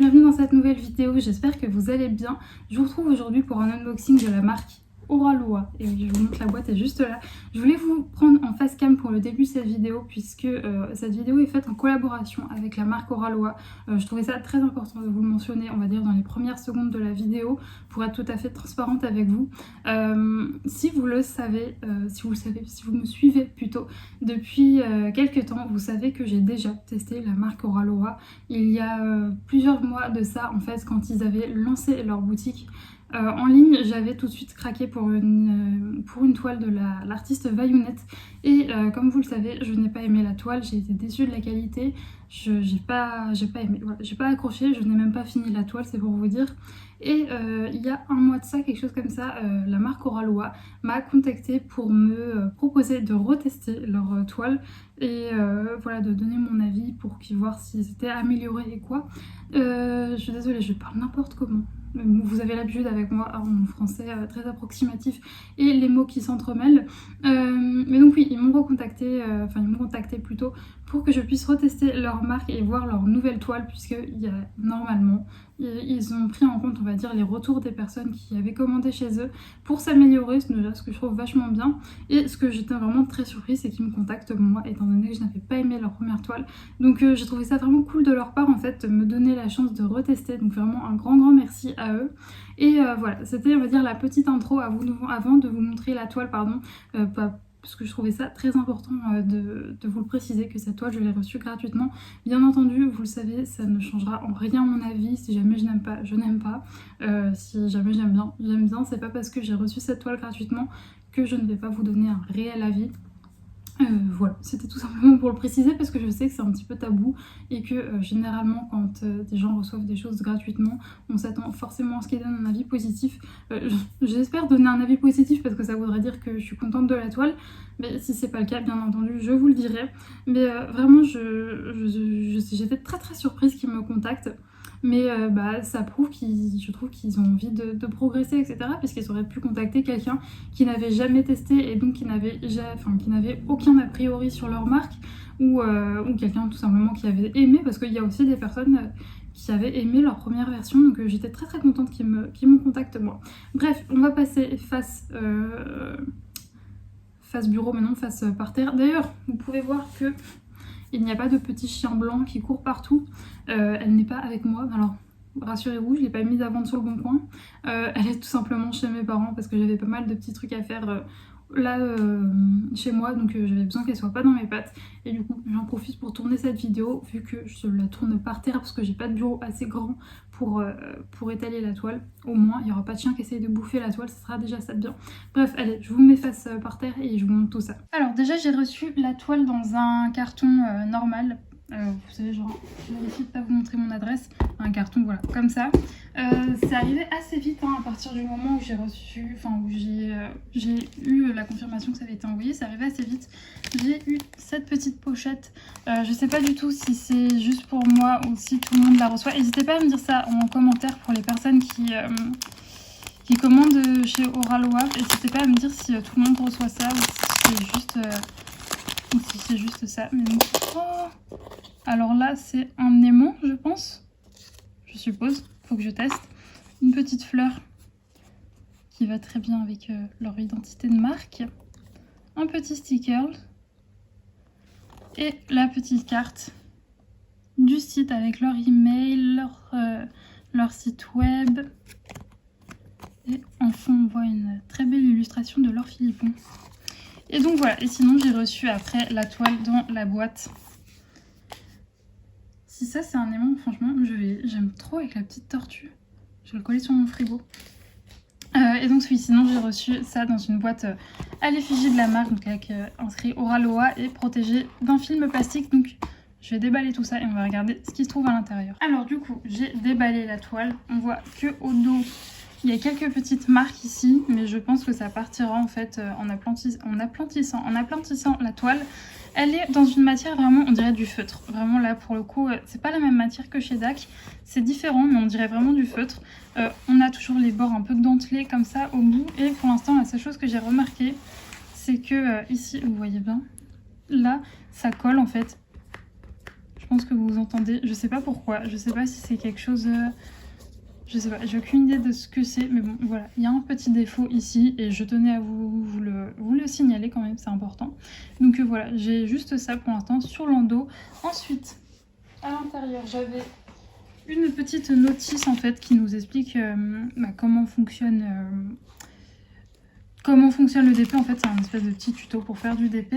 bienvenue dans cette nouvelle vidéo, j'espère que vous allez bien. Je vous retrouve aujourd'hui pour un unboxing de la marque Oraloa. Et oui, je vous montre la boîte est juste là. Je voulais vous prendre en face cam pour le début de cette vidéo puisque cette vidéo est faite en collaboration avec la marque Oraloa. Je trouvais ça très important de vous le mentionner, on va dire dans les premières secondes de la vidéo pour être tout à fait transparente avec vous. Si vous le savez, si vous me suivez plutôt depuis quelques temps, vous savez que j'ai déjà testé la marque Oraloa il y a plusieurs mois de ça en fait quand ils avaient lancé leur boutique. En ligne, j'avais tout de suite craqué pour une toile de l'artiste Vayounette et comme vous le savez, je n'ai pas aimé la toile, j'ai été déçue de la qualité, j'ai pas aimé, voilà, j'ai pas accroché, je n'ai même pas fini la toile, c'est pour vous dire. Et il y a un mois de ça, quelque chose comme ça, la marque Oraloa m'a contactée pour me proposer de retester leur toile et voilà, de donner mon avis pour qu'ils voient si c'était amélioré et quoi. Je suis désolée, je parle n'importe comment. Vous avez l'habitude avec moi en français très approximatif et les mots qui s'entremêlent. Mais donc oui, ils m'ont recontacté, ils m'ont contacté plutôt pour que je puisse retester leur marque et voir leur nouvelle toile puisque normalement ils ont pris en compte, on va dire, les retours des personnes qui avaient commandé chez eux pour s'améliorer, ce que je trouve vachement bien. Et ce que j'étais vraiment très surprise, c'est qu'ils me contactent moi, étant donné que je n'avais pas aimé leur première toile. Donc j'ai trouvé ça vraiment cool de leur part en fait, de me donner la chance de retester. Donc vraiment un grand merci à eux. Et voilà, c'était on va dire la petite intro avant de vous montrer la toile, parce que je trouvais ça très important de vous le préciser que cette toile je l'ai reçue gratuitement. Bien entendu, vous le savez, ça ne changera en rien mon avis. Si jamais je n'aime pas, je n'aime pas. Si jamais j'aime bien, j'aime bien. C'est pas parce que j'ai reçu cette toile gratuitement que je ne vais pas vous donner un réel avis. Voilà, c'était tout simplement pour le préciser parce que je sais que c'est un petit peu tabou et que généralement quand des gens reçoivent des choses gratuitement, on s'attend forcément à ce qu'ils donnent un avis positif. J'espère donner un avis positif parce que ça voudrait dire que je suis contente de la toile, mais si c'est pas le cas, bien entendu, je vous le dirai. Mais vraiment, j'étais très surprise qu'ils me contactent. Mais ça prouve je trouve qu'ils ont envie de progresser, etc. Parce qu'ils auraient pu contacter quelqu'un qui n'avait jamais testé et donc qui n'avait aucun a priori sur leur marque ou quelqu'un tout simplement qui avait aimé, parce qu'il y a aussi des personnes qui avaient aimé leur première version, donc j'étais très contente qu'ils me contactent moi. Bref, on va passer face bureau, mais non face parterre. D'ailleurs, vous pouvez voir que il n'y a pas de petit chien blanc qui court partout. Elle n'est pas avec moi. Alors, rassurez-vous, je ne l'ai pas mise à vendre sur le bon coin. Elle est tout simplement chez mes parents parce que j'avais pas mal de petits trucs à faire chez moi. Donc j'avais besoin qu'elle soit pas dans mes pattes. Et du coup, j'en profite pour tourner cette vidéo vu que je la tourne par terre parce que j'ai pas de bureau assez grand pour étaler la toile. Au moins, il n'y aura pas de chien qui essaye de bouffer la toile, ce sera déjà ça de bien. Bref, allez, je vous mets face par terre et je vous montre tout ça. Alors déjà, j'ai reçu la toile dans un carton normal. Vous savez, genre, je vais essayer de pas vous montrer mon adresse. Un carton, voilà, comme ça. C'est arrivé assez vite hein, à partir du moment où j'ai reçu, où j'ai eu la confirmation que ça avait été envoyé. C'est arrivé assez vite. J'ai eu cette petite pochette. Je sais pas du tout si c'est juste pour moi ou si tout le monde la reçoit. N'hésitez pas à me dire ça en commentaire pour les personnes qui commandent chez Oraloa. N'hésitez pas à me dire si tout le monde reçoit ça ou si c'est juste ça. Mais bon. Oh, alors là, c'est un aimant, je pense. Je suppose. Faut que je teste. Une petite fleur qui va très bien avec leur identité de marque. Un petit sticker. Et la petite carte du site avec leur email, leur site web. Et en fond, on voit une très belle illustration de leur Philippon. Et donc voilà, et sinon j'ai reçu après la toile dans la boîte. Si ça c'est un aimant, franchement, j'aime trop avec la petite tortue. Je vais le coller sur mon frigo. Et donc oui, sinon j'ai reçu ça dans une boîte à l'effigie de la marque, donc avec inscrit Oraloa et protégé d'un film plastique. Donc je vais déballer tout ça et on va regarder ce qui se trouve à l'intérieur. Alors du coup, j'ai déballé la toile. On voit que au dos, il y a quelques petites marques ici, mais je pense que ça partira en fait en aplatissant la toile. Elle est dans une matière vraiment, on dirait du feutre. Vraiment là pour le coup, c'est pas la même matière que chez DAC. C'est différent, mais on dirait vraiment du feutre. On a toujours les bords un peu dentelés comme ça au bout. Et pour l'instant, la seule chose que j'ai remarqué, c'est que ici, vous voyez bien, là, ça colle en fait. Je pense que vous entendez, je sais pas pourquoi, je sais pas si c'est quelque chose... je sais pas, j'ai aucune idée de ce que c'est, mais bon, voilà. Il y a un petit défaut ici et je tenais à vous le signaler quand même, c'est important. Donc voilà, j'ai juste ça pour l'instant sur l'endos. Ensuite, à l'intérieur, j'avais une petite notice en fait qui nous explique comment fonctionne le DP. En fait, c'est un espèce de petit tuto pour faire du DP.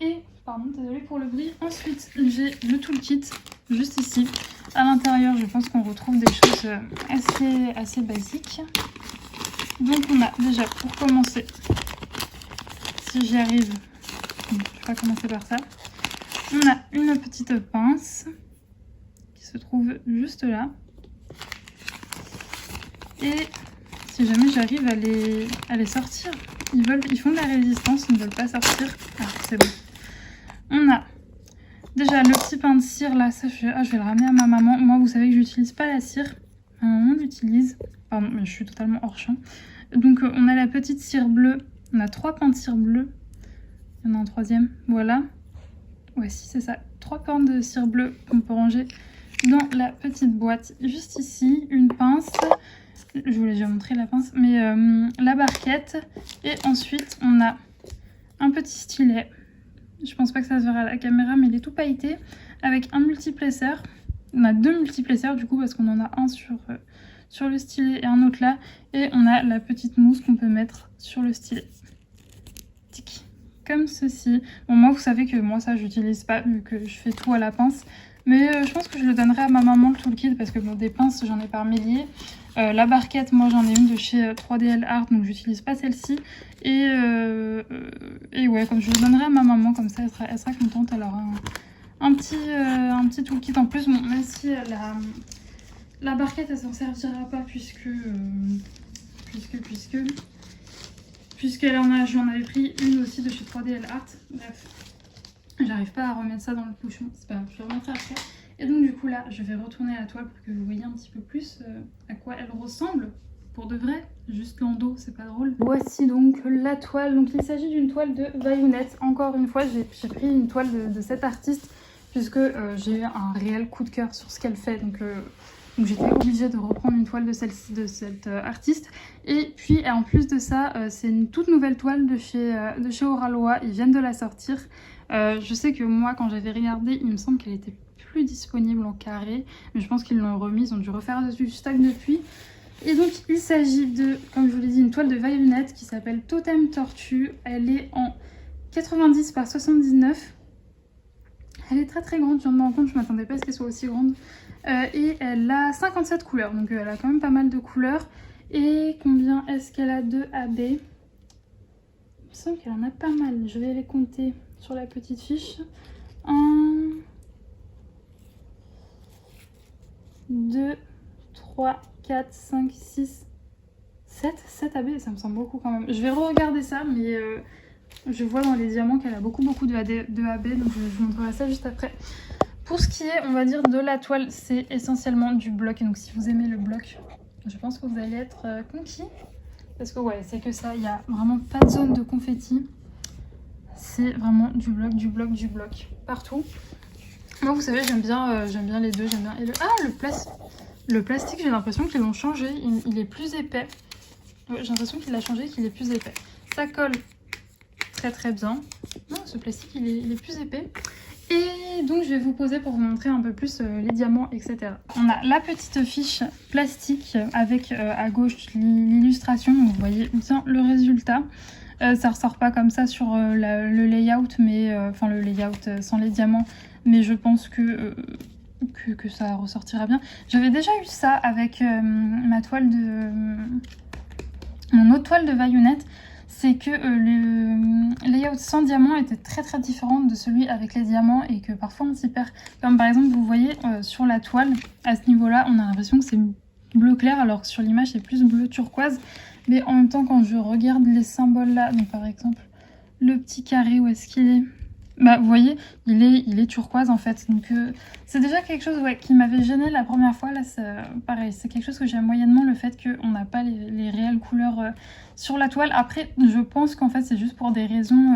Et, pardon, désolée pour le bruit. Ensuite, j'ai le toolkit juste ici. À l'intérieur, je pense qu'on retrouve des choses assez basiques. Donc, on a déjà, pour commencer, si j'y arrive, je vais commencer par ça. On a une petite pince qui se trouve juste là. Et si jamais j'arrive à les sortir, ils font de la résistance, ils ne veulent pas sortir. Ah, c'est bon. On a déjà le petit pain de cire là, ça je vais le ramener à ma maman. Moi, vous savez que j'utilise pas la cire. Ma maman l'utilise. Pardon, mais je suis totalement hors champ. Donc, on a la petite cire bleue. On a 3 pains de cire bleue. Il y en a un troisième. Voilà. Ouais, si, c'est ça. 3 pains de cire bleue qu'on peut ranger dans la petite boîte. Juste ici, une pince. Je vous l'ai déjà montré la pince. Mais la barquette. Et ensuite, on a un petit stylet. Je pense pas que ça se verra à la caméra, mais il est tout pailleté avec un multiplesseur. On a 2 multiplesseurs du coup parce qu'on en a un sur le stylet et un autre là. Et on a la petite mousse qu'on peut mettre sur le stylet. Tic. Comme ceci. Bon, moi vous savez que moi ça j'utilise pas vu que je fais tout à la pince. Mais je pense que je le donnerai à ma maman le toolkit parce que bon, des pinces j'en ai par milliers. La barquette, moi j'en ai une de chez 3DL Art, donc j'utilise pas celle-ci. Et ouais, comme je le donnerai à ma maman, comme ça elle sera contente. Elle aura un petit toolkit en plus. Bon, même si la barquette elle s'en servira pas j'en avais pris une aussi de chez 3DL Art. Bref, j'arrive pas à remettre ça dans le bouchon, c'est pas grave, je le remettrai après. Et donc du coup là, je vais retourner la toile pour que vous voyez un petit peu plus à quoi elle ressemble. Pour de vrai, juste l'endos, c'est pas drôle. Voici donc la toile. Donc il s'agit d'une toile de Vayunette. Encore une fois, j'ai pris une toile de cette artiste puisque j'ai eu un réel coup de cœur sur ce qu'elle fait. Donc j'étais obligée de reprendre une toile de celle-ci, de cette artiste. Et puis en plus de ça, c'est une toute nouvelle toile de chez Oraloa. Ils viennent de la sortir. Je sais que moi, quand j'avais regardé, il me semble qu'elle était plus disponible en carré. Mais je pense qu'ils l'ont remise, ils ont dû refaire du stock depuis. Et donc il s'agit de, comme je vous l'ai dit, une toile de Vayunette qui s'appelle Totem Tortue. Elle est en 90 par 79. Elle est très très grande, je viens de me rendre compte, je ne m'attendais pas à ce qu'elle soit aussi grande. Et elle a 57 couleurs, donc elle a quand même pas mal de couleurs. Et combien est-ce qu'elle a de AB? Il me semble qu'elle en a pas mal, je vais les compter sur la petite fiche. 1, 2, 3, 4, 5, 6, 7 AB, ça me semble beaucoup quand même. Je vais re-regarder ça, mais je vois dans les diamants qu'elle a beaucoup de AB, donc je vous montrerai ça juste après. Pour ce qui est, on va dire, de la toile, c'est essentiellement du bloc. Et donc si vous aimez le bloc, je pense que vous allez être conquis. Parce que ouais, c'est que ça, il n'y a vraiment pas de zone de confetti. C'est vraiment du bloc, partout. Moi, vous savez, j'aime bien les deux, j'aime bien... le plastique, j'ai l'impression qu'ils l'ont changé, il est plus épais. Ouais, j'ai l'impression qu'il a changé, qu'il est plus épais. Ça colle très très bien. Non, ce plastique, il est plus épais. Et donc, je vais vous poser pour vous montrer un peu plus les diamants, etc. On a la petite fiche plastique avec à gauche l'illustration. Donc, vous voyez bien le résultat. Ça ressort pas comme ça sur le layout, mais enfin le layout sans les diamants. Mais je pense que ça ressortira bien. J'avais déjà eu ça avec mon autre toile de Vayunette. C'est que le layout sans diamant était très très différent de celui avec les diamants et que parfois on s'y perd. Comme par exemple, vous voyez sur la toile, à ce niveau-là, on a l'impression que c'est bleu clair alors que sur l'image c'est plus bleu turquoise. Mais en même temps, quand je regarde les symboles là, donc par exemple le petit carré, où est-ce qu'il est? Bah vous voyez, il est turquoise en fait. Donc c'est déjà quelque chose qui m'avait gêné la première fois. Là, pareil, c'est quelque chose que j'aime moyennement, le fait qu'on n'a pas les réelles couleurs sur la toile. Après, je pense qu'en fait c'est juste pour des raisons...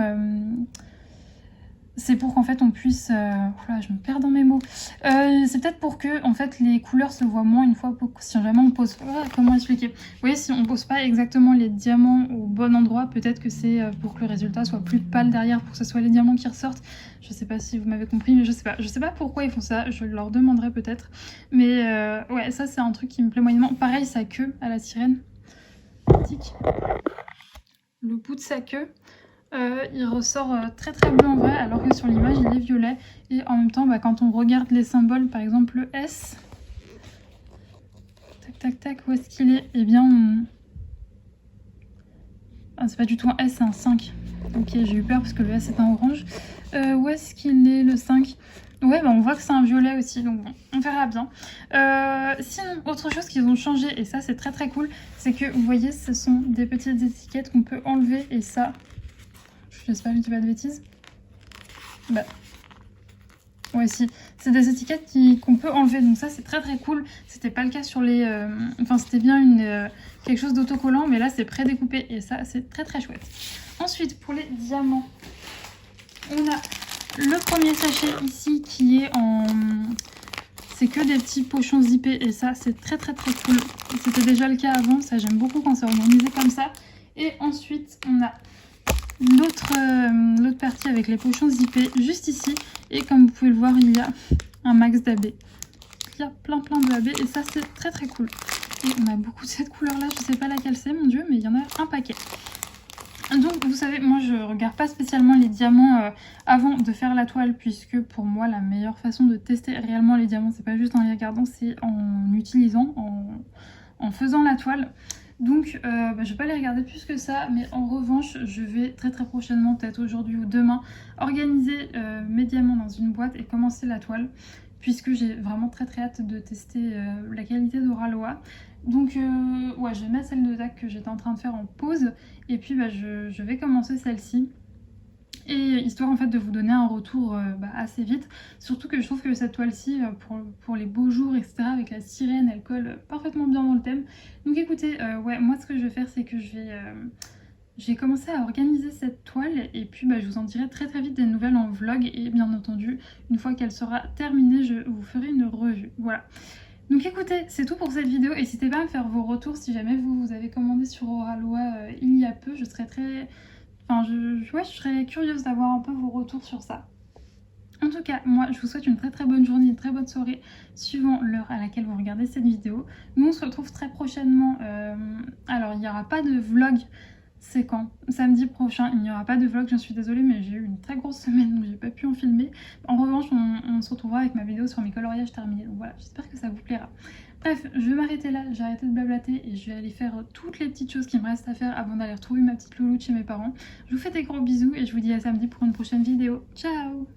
c'est pour qu'en fait on puisse... Oula, je me perds dans mes mots. C'est peut-être pour que en fait les couleurs se voient moins une fois, si jamais on pose... comment expliquer? Vous voyez, si on pose pas exactement les diamants au bon endroit, peut-être que c'est pour que le résultat soit plus pâle derrière, pour que ce soit les diamants qui ressortent. Je sais pas si vous m'avez compris, mais je sais pas. Je sais pas pourquoi ils font ça, je leur demanderai peut-être. Mais ouais, ça c'est un truc qui me plaît moyennement. Pareil, sa queue à la sirène. Tic. Le bout de sa queue. Il ressort très très bleu en vrai, alors que sur l'image il est violet. Et en même temps, quand on regarde les symboles, par exemple le S, tac tac tac, où est-ce qu'il est? Eh bien, c'est pas du tout un S, c'est un 5. Ok, j'ai eu peur parce que le S est un orange. Où est-ce qu'il est le 5? Ouais, on voit que c'est un violet aussi, donc bon, on verra bien. Sinon, autre chose qu'ils ont changé, et ça c'est très très cool, c'est que vous voyez, ce sont des petites étiquettes qu'on peut enlever, et ça... J'espère que je dis pas de bêtises. Ouais, si. C'est des étiquettes qu'on peut enlever, donc ça c'est très très cool. C'était pas le cas sur les... Enfin, c'était bien quelque chose d'autocollant, mais là c'est prédécoupé et ça c'est très très chouette. Ensuite, pour les diamants, on a le premier sachet ici qui est en... C'est que des petits pochons zippés et ça c'est très très très cool. C'était déjà le cas avant, ça j'aime beaucoup quand c'est organisé comme ça. Et ensuite, on a l'autre partie avec les pochons zippés juste ici, et comme vous pouvez le voir, il y a un max d'AB. Il y a plein de AB et ça c'est très très cool. Et on a beaucoup de cette couleur là, je sais pas laquelle c'est mon dieu, mais il y en a un paquet. Donc vous savez, moi je regarde pas spécialement les diamants avant de faire la toile, puisque pour moi la meilleure façon de tester réellement les diamants, c'est pas juste en les regardant, c'est en utilisant, en faisant la toile. Donc je vais pas les regarder plus que ça, mais en revanche je vais très très prochainement, peut-être aujourd'hui ou demain, organiser mes diamants dans une boîte et commencer la toile, puisque j'ai vraiment très très hâte de tester la qualité d'Oraloa. Donc ouais, je vais mettre celle de Dac que j'étais en train de faire en pause, et puis je vais commencer celle-ci. Et histoire en fait de vous donner un retour assez vite, surtout que je trouve que cette toile-ci, pour les beaux jours, etc., avec la sirène, elle colle parfaitement bien dans le thème. Donc écoutez, ouais, moi ce que je vais faire, c'est que je vais commencer à organiser cette toile, et puis je vous en dirai très très vite des nouvelles en vlog, et bien entendu, une fois qu'elle sera terminée, je vous ferai une revue. Voilà. Donc écoutez, c'est tout pour cette vidéo. N'hésitez pas à me faire vos retours si jamais vous avez commandé sur Oraloa il y a peu. Je serais très... Enfin, je serais curieuse d'avoir un peu vos retours sur ça. En tout cas, moi, je vous souhaite une très très bonne journée, une très bonne soirée, suivant l'heure à laquelle vous regardez cette vidéo. Nous, on se retrouve très prochainement. Alors, il n'y aura pas de vlog. C'est quand? Samedi prochain, il n'y aura pas de vlog, j'en suis désolée, mais j'ai eu une très grosse semaine, donc j'ai pas pu en filmer. En revanche, on se retrouvera avec ma vidéo sur mes coloriages terminés, donc voilà, j'espère que ça vous plaira. Bref, je vais m'arrêter là, j'ai arrêté de blablater et je vais aller faire toutes les petites choses qui me restent à faire avant d'aller retrouver ma petite louloute chez mes parents. Je vous fais des gros bisous et je vous dis à samedi pour une prochaine vidéo. Ciao!